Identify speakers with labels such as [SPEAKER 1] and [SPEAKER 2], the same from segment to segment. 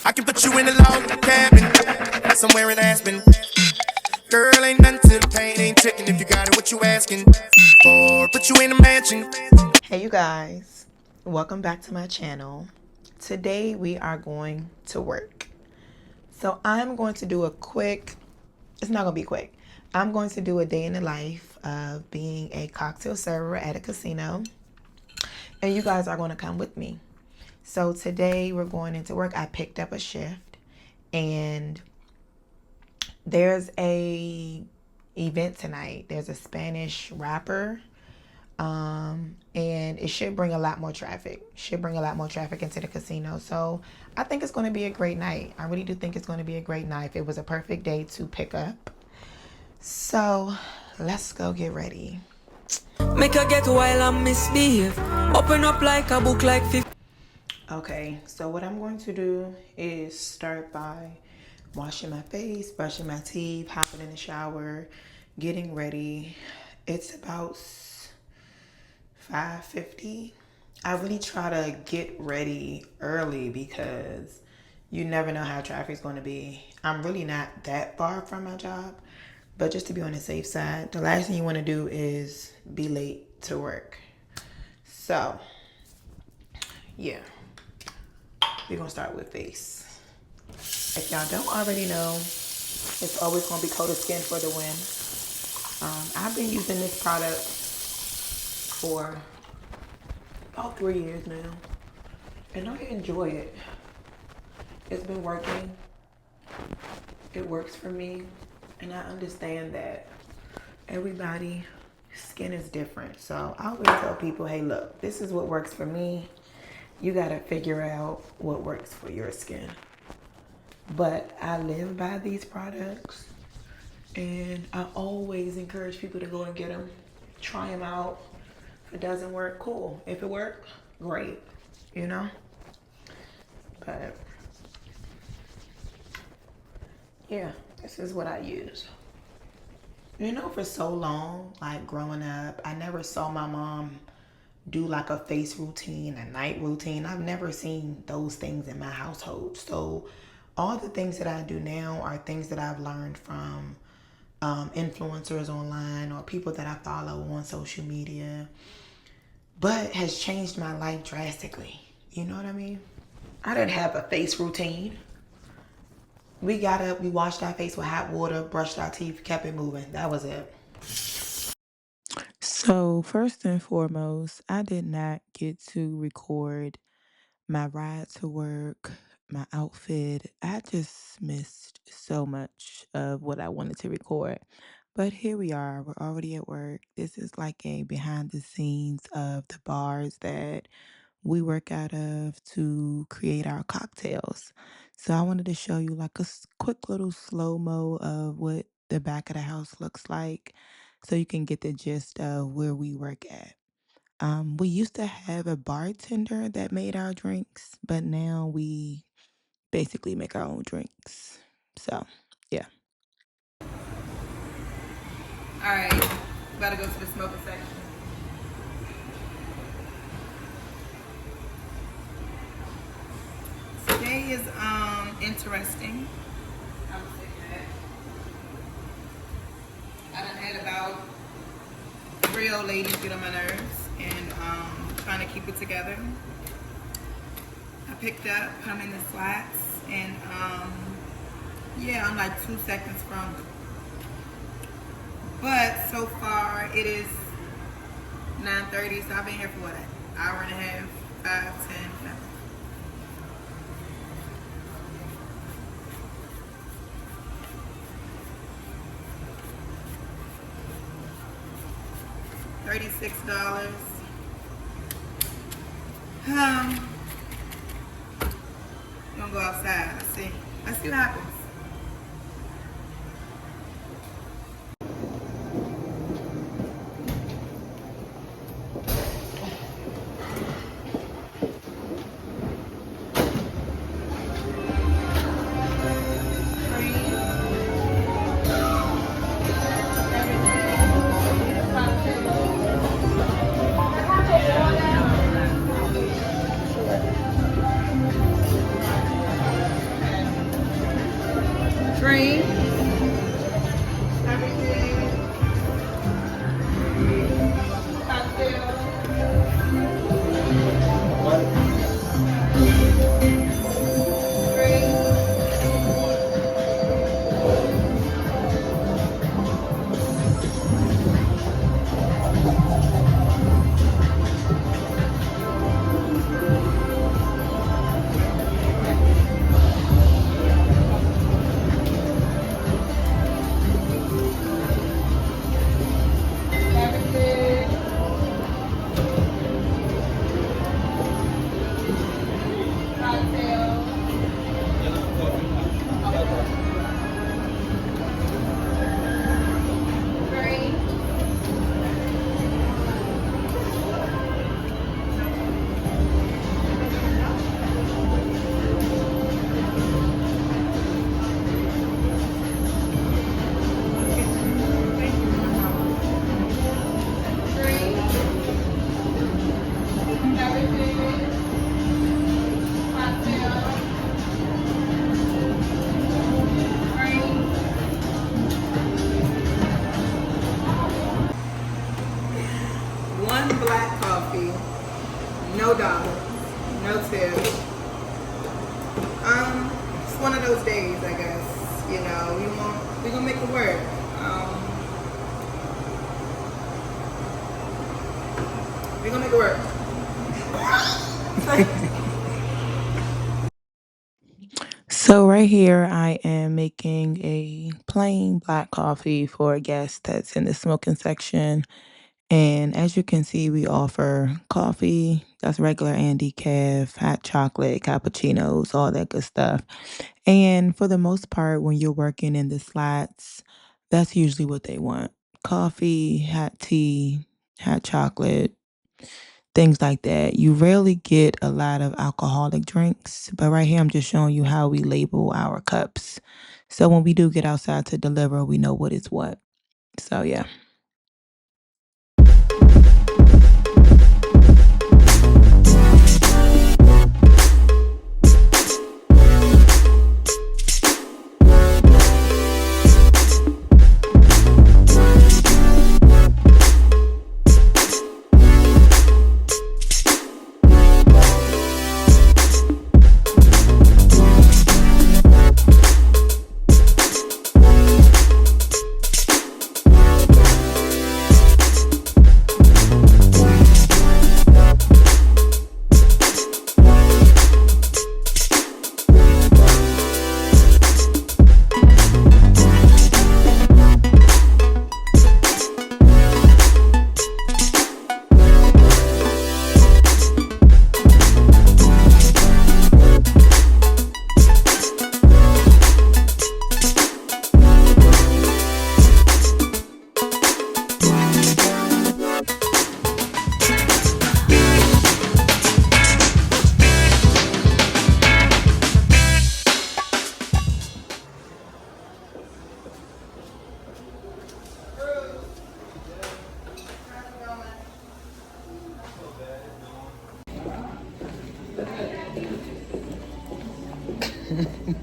[SPEAKER 1] I can put you in a log cabin, somewhere in Aspen. Girl, ain't nothing to the pain, ain't ticking if you got it, what you asking for? Put you in a mansion.
[SPEAKER 2] Hey you guys, welcome back to my channel. Today we are going to work. So I'm going to do a quick, it's not gonna be quick. I'm going to do a day in the life of being a cocktail server at a casino. And you guys are gonna come with me. So today we're going into work. I picked up a shift and there's a event tonight. There's a Spanish rapper. And it should bring a lot more traffic. Into the casino. So I think it's going to be a great night. I really do think it's going to be a great night. It was a perfect day to pick up. So let's go get ready.
[SPEAKER 3] Make her get while I misbehave. Open up like a book like 50.
[SPEAKER 2] Okay, so what I'm going to do is start by washing my face, brushing my teeth, hopping in the shower, getting ready. It's about 5:50. I really try to get ready early because you never know how traffic's going to be. I'm really not that far from my job, but just to be on the safe side, the last thing you want to do is be late to work. So, yeah, we're going to start with face. If y'all don't already know, it's always going to be Coda Skin for the win. I've been using this product for about 3 years now, and I enjoy it. It's been working. It works for me, and I understand that everybody's skin is different. So I always tell people, hey, look, this is what works for me. You gotta figure out what works for your skin. But I live by these products, and I always encourage people to go and get them, try them out. If it doesn't work, cool. If it works, great, you know? But yeah, this is what I use. You know, for so long, like growing up, I never saw my mom do like a face routine, a night routine. I've never seen those things in my household. So all the things that I do now are things that I've learned from influencers online or people that I follow on social media, but has changed my life drastically. You know what I mean? I didn't have a face routine. We got up, we washed our face with hot water, brushed our teeth, kept it moving. That was it. So first and foremost, I did not get to record my ride to work, my outfit. I just missed so much of what I wanted to record. But here we are. We're already at work. This is like a behind the scenes of the bars that we work out of to create our cocktails. So I wanted to show you like a quick little slow-mo of what the back of the house looks like so you can get the gist of where we work at. We used to have a bartender that made our drinks, but now we basically make our own drinks. So, yeah.
[SPEAKER 4] All right, about to go to the smoking section. Today is interesting. I would say that. I done had about 3 old ladies get on my nerves and trying to keep it together. I picked up, come in the slats, and yeah, I'm like 2 seconds from. But so far it is 9:30, so I've been here for what, an hour and a half, 5, 10, 11. $36. I'm gonna go outside. Let's see what happens. drink, everything, cocktail, drink. One black coffee, no dollars, no tips. It's one of those days, I guess. You know, we gonna make it work. We gonna make it work.
[SPEAKER 2] So right here, I am making a plain black coffee for a guest that's in the smoking section. And as you can see, we offer coffee, that's regular and decaf, hot chocolate, cappuccinos, all that good stuff. And for the most part, when you're working in the slots, that's usually what they want. Coffee, hot tea, hot chocolate, things like that. You rarely get a lot of alcoholic drinks, but right here I'm just showing you how we label our cups. So when we do get outside to deliver, we know what is what. So yeah.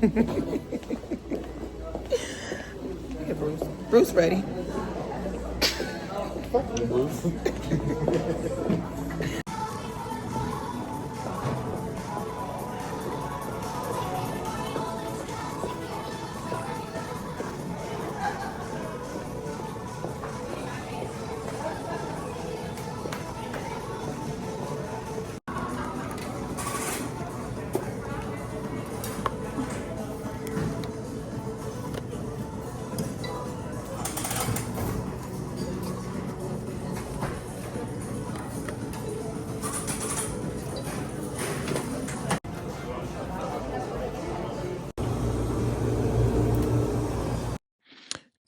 [SPEAKER 2] Hey, Bruce. Bruce ready. Bruce.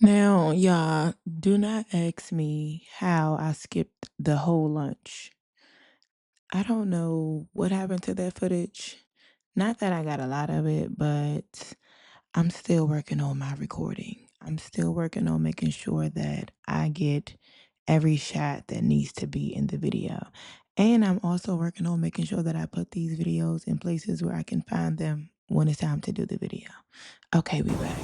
[SPEAKER 2] Now, y'all, do not ask me how I skipped the whole lunch. I don't know what happened to that footage. Not that I got a lot of it, but I'm still working on my recording. I'm still working on making sure that I get every shot that needs to be in the video. And I'm also working on making sure that I put these videos in places where I can find them when it's time to do the video. Okay, we back.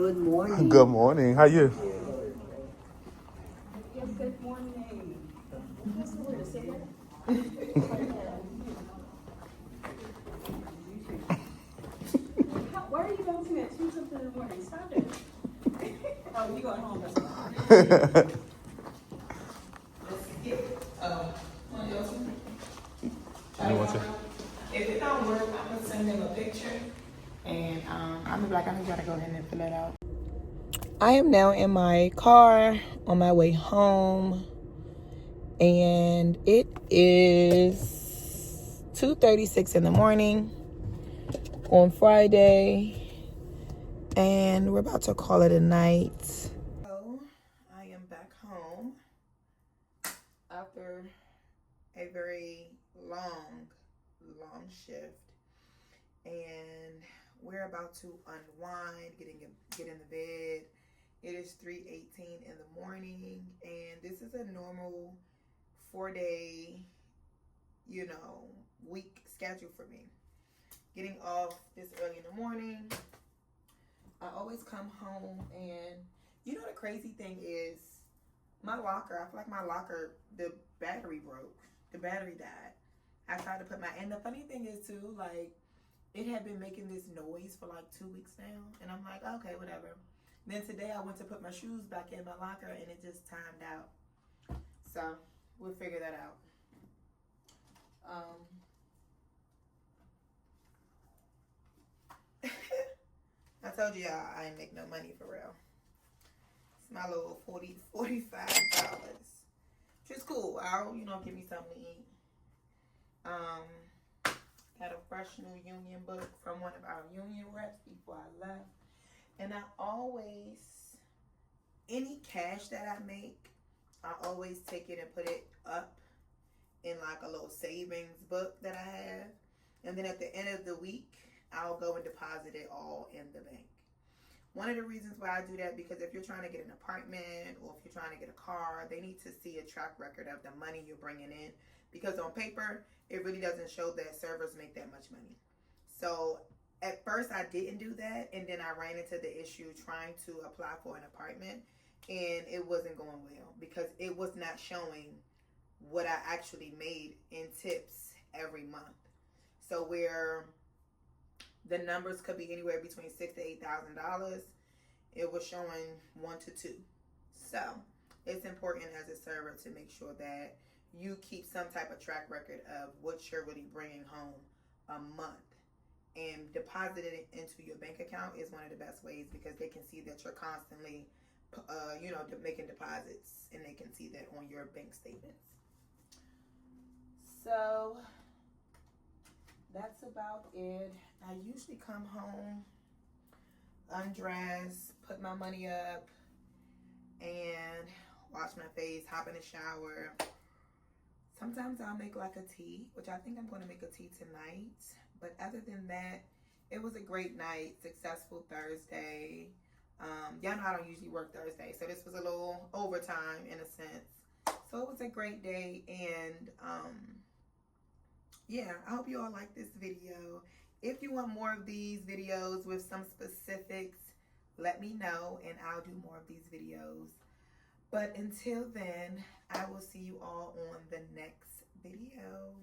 [SPEAKER 5] Good morning.
[SPEAKER 6] Good morning. How you?
[SPEAKER 5] Yes, good morning. What's the word to say that? Why are you bouncing at 2 something in the morning? Stop it. Oh, you going home? That's
[SPEAKER 2] If it don't work, I'm gonna send them a picture, and I'm gonna be like, I need y'all to go ahead and fill it out. I am now in my car on my way home, and it is 2:36 in the morning on Friday, and we're about to call it a night. So I am back home after a very long shift, and we're about to unwind, get in the bed. It is 3:18 in the morning, and this is a normal 4-day, week schedule for me. Getting off this early in the morning. I always come home, and the crazy thing is, my locker, I feel like my locker, the battery broke. The battery died. I tried to and the funny thing is too, like, it had been making this noise for like 2 weeks now, and I'm like, okay, whatever. Then today I went to put my shoes back in my locker, and it just timed out. So we'll figure that out. I told you I ain't make no money for real. It's my little $45, which is cool. I'll give me something to eat. Got a fresh new union book from one of our union reps before I left. And I always, any cash that I make, I always take it and put it up in like a little savings book that I have. And then at the end of the week, I'll go and deposit it all in the bank. One of the reasons why I do that, because if you're trying to get an apartment or if you're trying to get a car, they need to see a track record of the money you're bringing in. Because on paper, it really doesn't show that servers make that much money. So at first I didn't do that, and then I ran into the issue trying to apply for an apartment, and it wasn't going well because it was not showing what I actually made in tips every month. So where the numbers could be anywhere between $6,000 to $8,000, it was showing 1 to 2. So it's important as a server to make sure that you keep some type of track record of what you're really bringing home a month, and deposit it into your bank account is one of the best ways, because they can see that you're constantly making deposits, and they can see that on your bank statements. So that's about it. I usually come home, undress, put my money up, and wash my face, hop in the shower. Sometimes I'll make like a tea, which I think I'm going to make a tea tonight. But other than that, it was a great night, successful Thursday. Y'all know I don't usually work Thursday, so this was a little overtime in a sense. So it was a great day, and yeah, I hope you all like this video. If you want more of these videos with some specifics, let me know, and I'll do more of these videos. But until then, I will see you all on the next video.